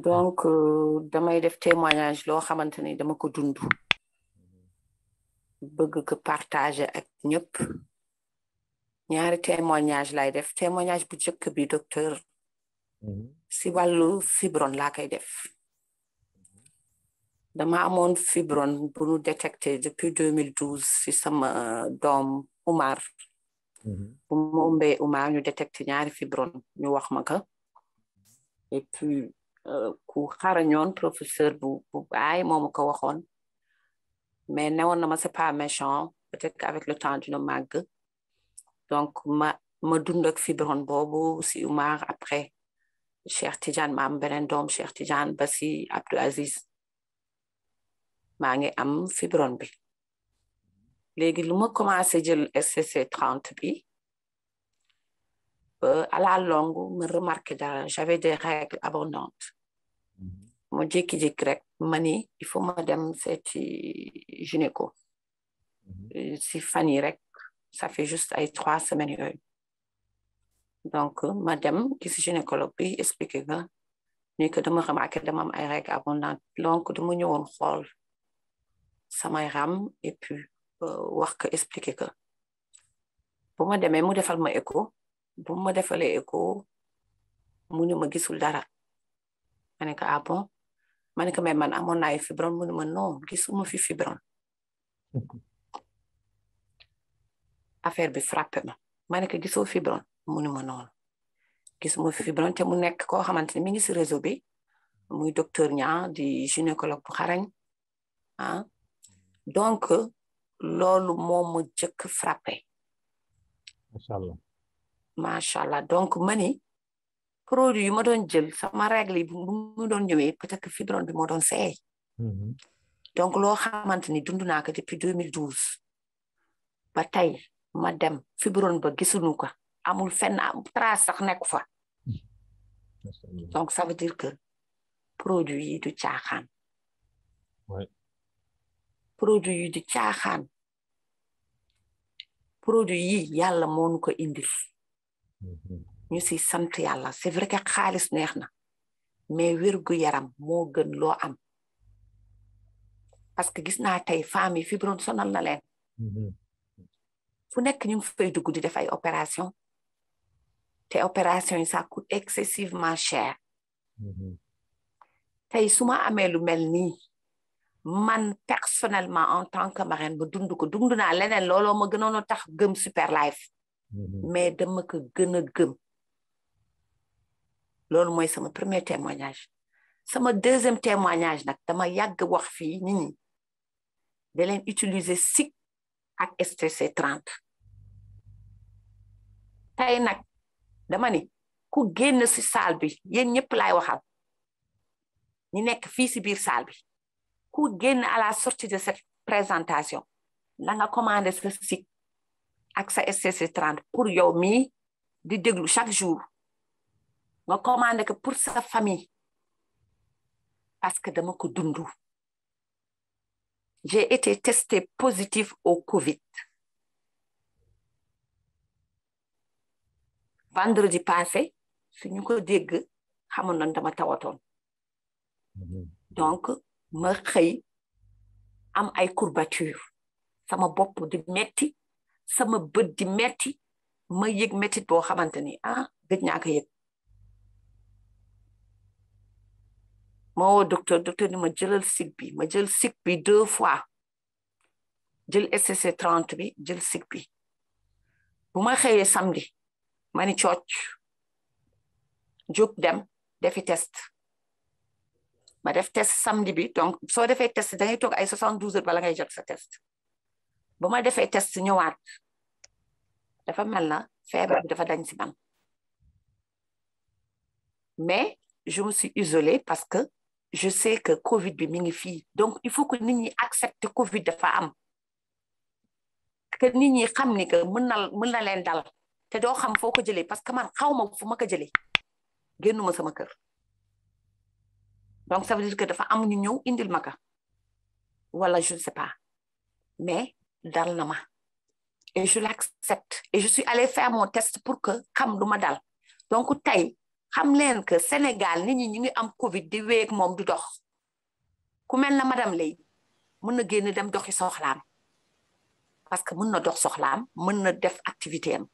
donc damay def témoignage loo xamante ni dama ko dund bëgg ko partager ak ñëpp ñaari témoignage lay def témoignage bu jëkk bi docteur si wàllu fibron laa koy def dama amoon fibron bu ñu détecté depuis 2012 si sama doom Umar bu ma ëmbee Umar ñu détecté ñaari fibron ñu wax ma ko et puis ku xarañoon professeur bu baay moo ma ko waxoon mais newoon na ma c'est pas méchant peut-être qu'avec le temps dina màgg donc ma dund ak fibron boobu si Umar après Cheikh Tidiane ma am beneen doom Cheikh Tidiane ba si Abdou Aziz maa ngi am fibron bi léegi lu ma commencé jël SCC 30 bi à la longue me remarqué dara j'avais des règles abondantes ma jékki-jékki rek ma ni il faut ma dem seeti gynéco si fan yi rek ça fait juste ay 3 semaines yooyu donc ma dem gis gynécologue bi expliqué que ni que dama remarqué dama am ay règles abondantes donc dama ñëwoon xool samay ram et puis wax ko expliqué que bu ma demee mu defal ma écho bu ma defalee écho mu ne ma gisul dara ma ne ko ah bon ma ne ko mais man amoon naa ay fibron mu ne ma non gisuma fi fibron affaire bi frappé ma ne ko gisoo fibron mu ne ma noonu gisuma fi fibron te mu nekk koo xamante ni mi ngi si réseau bi muy docteur Niang di gynécologue bu xarañ ah donc loolu moo ma jëkk frappé macha allah donc mani produit yu ma doon jël sama règle yi bu mu doon ñëwee peut-être que fibron bi moo doon seey donc loo xamante ni dund naa ko depuis 2012 ba tey ma dem fibron ba gisuñu ko amul fenn trace sax nekku fa donc ça veut dire que produit yi du caaxaan produit yi du caaxaan produit yi yàlla moo nu ko indil ñu si sant yàlla c'est vrai que xaalis neex na mais wérgu yaram moo gën loo am parce que gis naa tey femmes yi fibron sonal na leen fu nekk ñu ngi fay dugg di def ay opération te opération yi ça coûte excessivement cher tey su ma amee lu mel nii man personnellement en tant que marraine ba dund ko dund naa leneen looloo ma gënoon a tax gëm Super Life mais dama ko gën a gëm loolu mooy sama premier témoignage sama deuxième témoignage nag dama yàgg wax fii nit ñi da leen utiliser SIC ak STC 30 tey nag dama ni ku génn si salle bi yéen ñëpp laay waxal ñi nekk fii si biir salle bi ku génn à la sortie de cette présentation la nga commandé sa SIC ak sa STC 30 pour yow mii di déglu chaque jour nga commandé que pour sa famille parce que dama ko dundu j'ai été testée positive au Covid vendredi passé su ñu ko dégg xamoon nañ dama tawatoon donc ma xëy am ay courbature sama bopp di metti sama bët di metti ma yëg mettit boo xamante ni gëj naa ko yëg ma woo docteur ni ma jëlal SIC bi ma jël SIC bi 2 fois jël SCC 30 bi jël SIC bi bu ma xëyee samedi ma ni cooc jóg dem defi test ma def test samedi bi donc soo defee test da ngay toog ay 72 heures bala ngay jot sa test bu ma defee test ñëwaat dafa mel na feebar bi dafa dañ si man mais je me suis isolée parce que je sais que Covid bi mi ngi fii donc il faut que nit ñi accepter Covid dafa am que nit ñi xam ni que mën na leen dal te doo xam foo ko jëlee parce que man xaw ma fu ma ko jëlee génnuma sama kër donc ça veut dire que dafa am ñu ñëw indil ma ka wala je ne sais pas mais dal na ma et je l'accepte et je suis allée faire mon test pour que xam du ma dal donc tey xam leen que Sénégal nit ñi ñu ngi am Covid di weeg moom du dox ku mel na madame Lay mën na génn dem doxi soxlaam parce que mën na dox soxlaam mën na def activité am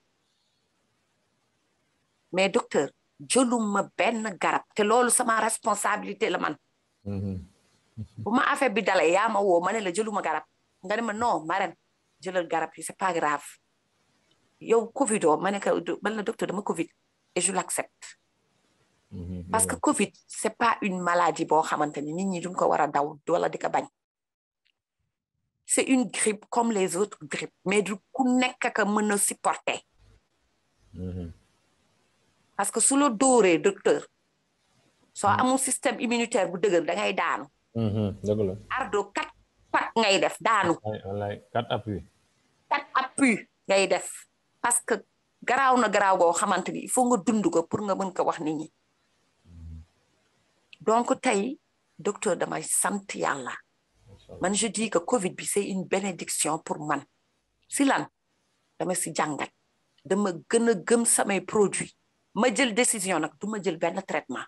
mais docteur jëluma benn garab te loolu sama responsabilité la man bu ma affaire bi dalee yaa ma woo ma ne la jëluma garab nga ne ma non Marème jëlal garab yi c'est pas grave yow Covid oo ma ne man la docteur dama Covid et je l'accepte parce que Covid c'est pas une maladie boo xamante ni nit ñi duñ ko war a daw wala di ko bañ c'est une grippe comme les autres grippes mais du ku nekk ka mën a supporter parce que su la dóoree docteur soo amul système immunitaire bu dëgër da ngay daanu dëgg la ardo 4 pat ngay def daanu wallaay 4 appui ngay def parce que garaaw na garaaw goo xamante ni il faut nga dund ko pour nga mën ko wax nit ñi donc tey docteur damay sant yàlla man je dis que Covid bi c'est une bénédiction pour man si lan dama si jàngat dama gën a gëm samay produits ma jël décision nag du ma jël benn traitement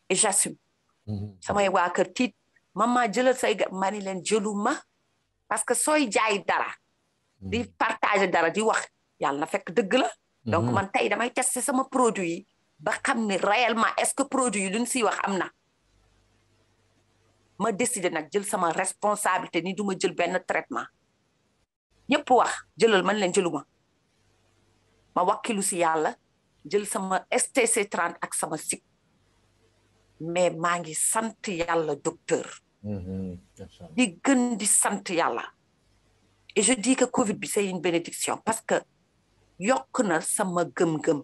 et j'assume samay waa kër tiit maman jëlal say ma ni leen jëluma parce que sooy jaay dara di partager dara di wax yàlla na fekk dëgg la donc man tey damay tester sama produit yi ba xam ne réellement est-ce que produit yi luñ siy wax am na ma décider nag jël sama responsabilité ni du ma jël benn traitement ñëpp wax jëlal man leen jëluma ma wakkilu si yàlla jël sama STC30 ak sama SIC mais maa ngi sant yàlla docteur di gën di sant yàlla et je dis que Covid bi c'est une bénédiction parce que yokk na sama gëm-gëm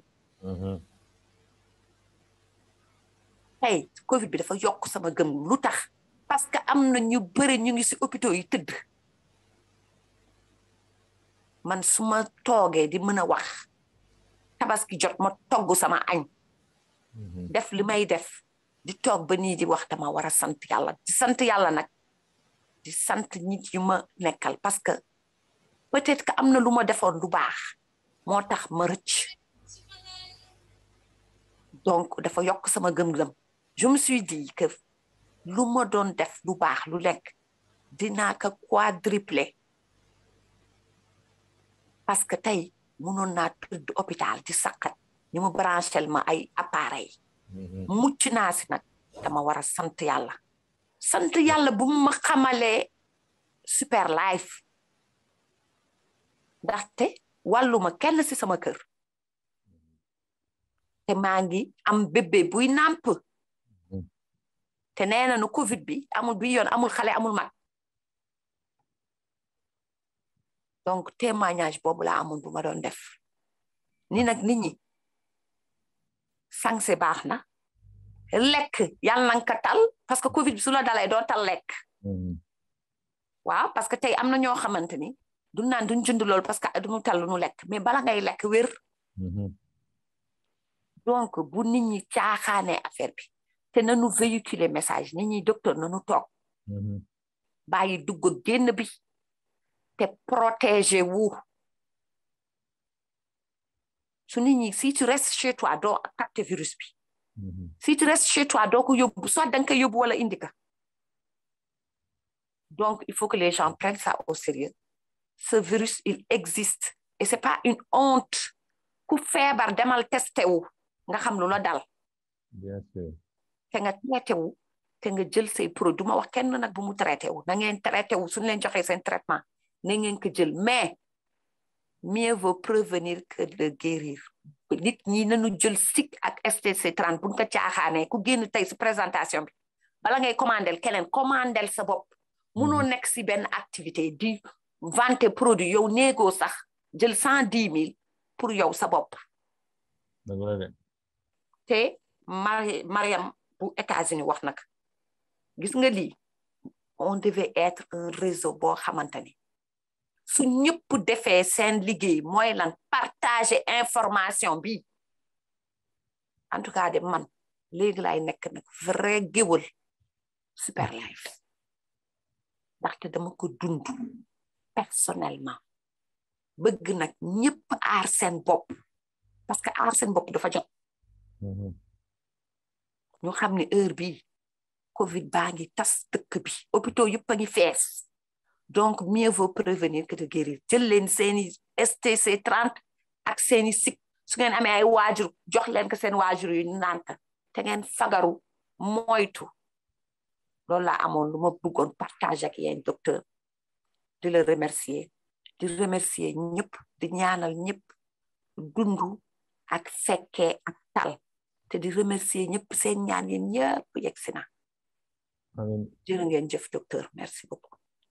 tey Covid bi dafa yokk sama gëm lu tax parce que am na ñu bëri ñu ngi si hôpitaux yi tëdd man su ma toogee di mën a wax tabaski jot ma togg sama añ def li may def di toog ba nii di wax dama war a sant yàlla di sant yàlla nag di sant nit yu ma nekkal parce que peut-être que am na lu ma defoon lu baax moo tax ma rëcc donc dafa yokk sama gëm-gëm je me suis dit que lu ma doon def lu baax lu lekk dinaa ko quadrupler parce que tey mënoon naa tëdd hôpital di saqat ñu mu branchel ma ay appareil mucc naa si nag dama war a sant yàlla bu ma xamalee super life ndaxte wàlluma kenn si sama kër te maa ngi am bébé buy nàmp te nee na nu Covid bi amul bi yoon amul xale amul mag donc témoignage boobu laa amoon bu ma doon def ni nag nit ñi sanse baax na lekk yàlla na nga tal parce que Covid bi su la dalee doo tal lekk waaw parce que tey am na ñoo xamante ni du naan duñ jënd loolu parce que duñu tal lu nu lekk mais bala ngay lekk wér donc bu nit ñi caaxaanee affaire bi te nanu véhiculer message nit ñi docteur nanu toog bàyyi dugg génn bi te protéger wu su nit ñi si tu restes chez toi doo capter virus bi si tu restes chez toi doo ko yóbbu soit da nga koy yóbbu wala indi ka donc il faut que les gens prennent ça au sérieux ce virus il existe et c'est pas une honte ku feebar demal testé wu nga xam lu la dal bien sûr te nga traité wu te nga jël say produit ma wax kenn nag bu mu traité wu na ngeen traité wu suñu leen joxee seen traitement na ngeen ko jël mais mieux vaut prévenir que de guérir nit ñi nañu jël SIC ak STC30 buñ ko caaxaanee ku génn tey si présentation bi bala ngay commandel keneen commandel sa bopp munoo nekk si benn activité di vanter produit yow néegoo sax jël 110 000 pour yow sa bopp te Mariam bu États-Unis wax nag gis nga lii on devait être un réseau boo xamante ni su ñëpp defee seen liggéey mooy lan partager information bi en tout cas de man léegi laay nekk nag vrai géwël super life ndaxte dama ko dund personnellement bëgg nag ñëpp aar seen bopp parce que aar seen bopp dafa jot ñu xam ne heure bi Covid baa ngi tas dëkk bi hôpitaux yëpp a ngi fees donc mieux vaut prévenir que de guérir jël leen seeni STC 30 ak seeni sik su ngeen amee ay waajur jox leen ko seen waajur yu naan ko te ngeen fagaru moytu loolu laa amoon lu ma bëggoon partage ak yéen docteur di la remercier ñëpp di ñaanal ñëpp dundu ak fekkee ak tal te di remercier ñëpp seen ñaan yéen ñëpp yegg si na jërë ngeen jëf docteur merci beaucoup